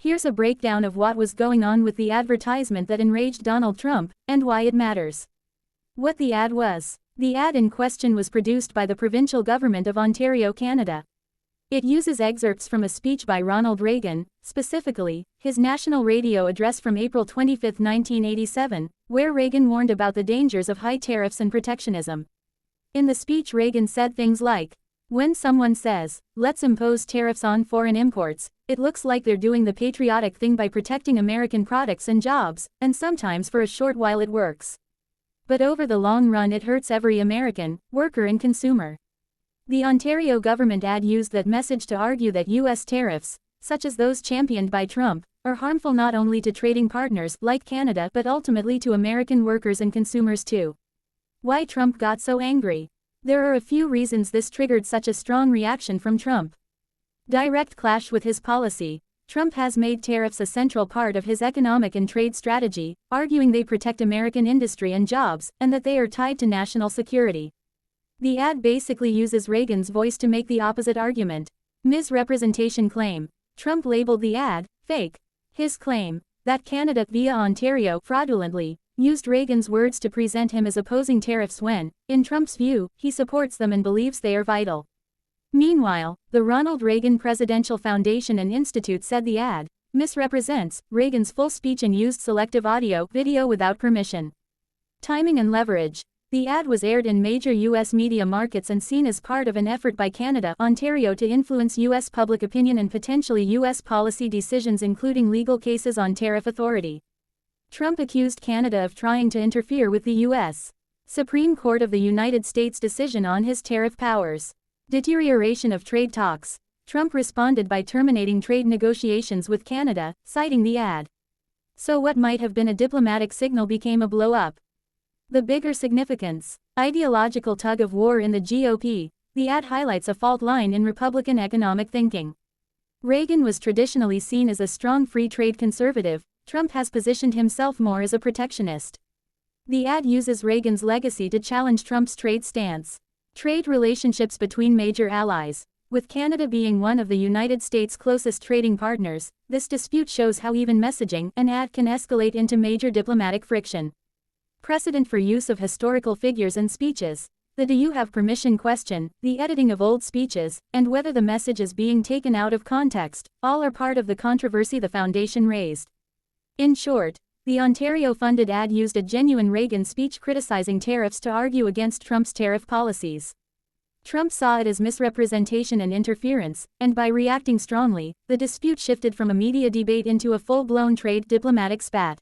Here's a breakdown of what was going on with the advertisement that enraged Donald Trump, and why it matters. What the ad was. The ad in question was produced by the provincial government of Ontario, Canada. It uses excerpts from a speech by Ronald Reagan, specifically, his national radio address from April 25, 1987, where Reagan warned about the dangers of high tariffs and protectionism. In the speech, Reagan said things like, "When someone says, let's impose tariffs on foreign imports, it looks like they're doing the patriotic thing by protecting American products and jobs, and sometimes for a short while it works. But over the long run it hurts every American, worker and consumer." The Ontario government ad used that message to argue that U.S. tariffs, such as those championed by Trump, are harmful not only to trading partners like Canada but ultimately to American workers and consumers too. Why Trump got so angry? There are a few reasons this triggered such a strong reaction from Trump. Direct clash with his policy. Trump has made tariffs a central part of his economic and trade strategy, arguing they protect American industry and jobs, and that they are tied to national security. The ad basically uses Reagan's voice to make the opposite argument. Misrepresentation claim. Trump labeled the ad fake. His claim that Canada, via Ontario, fraudulently used Reagan's words to present him as opposing tariffs when, in Trump's view, he supports them and believes they are vital. Meanwhile, the Ronald Reagan Presidential Foundation and Institute said the ad misrepresents Reagan's full speech and used selective audio-video without permission. Timing and leverage. The ad was aired in major U.S. media markets and seen as part of an effort by Canada, Ontario to influence U.S. public opinion and potentially U.S. policy decisions, including legal cases on tariff authority. Trump accused Canada of trying to interfere with the U.S. Supreme Court of the United States decision on his tariff powers. Deterioration of trade talks. Trump responded by terminating trade negotiations with Canada, citing the ad. So what might have been a diplomatic signal became a blow-up. The bigger significance. Ideological tug-of-war in the GOP. The ad highlights a fault line in Republican economic thinking. Reagan was traditionally seen as a strong free trade conservative. Trump has positioned himself more as a protectionist. The ad uses Reagan's legacy to challenge Trump's trade stance. Trade relationships between major allies. With Canada being one of the United States' closest trading partners, this dispute shows how even messaging an ad can escalate into major diplomatic friction. Precedent for use of historical figures and speeches. The "do you have permission" question, the editing of old speeches, and whether the message is being taken out of context, all are part of the controversy the foundation raised. In short, the Ontario-funded ad used a genuine Reagan speech criticizing tariffs to argue against Trump's tariff policies. Trump saw it as misrepresentation and interference, and by reacting strongly, the dispute shifted from a media debate into a full-blown trade diplomatic spat.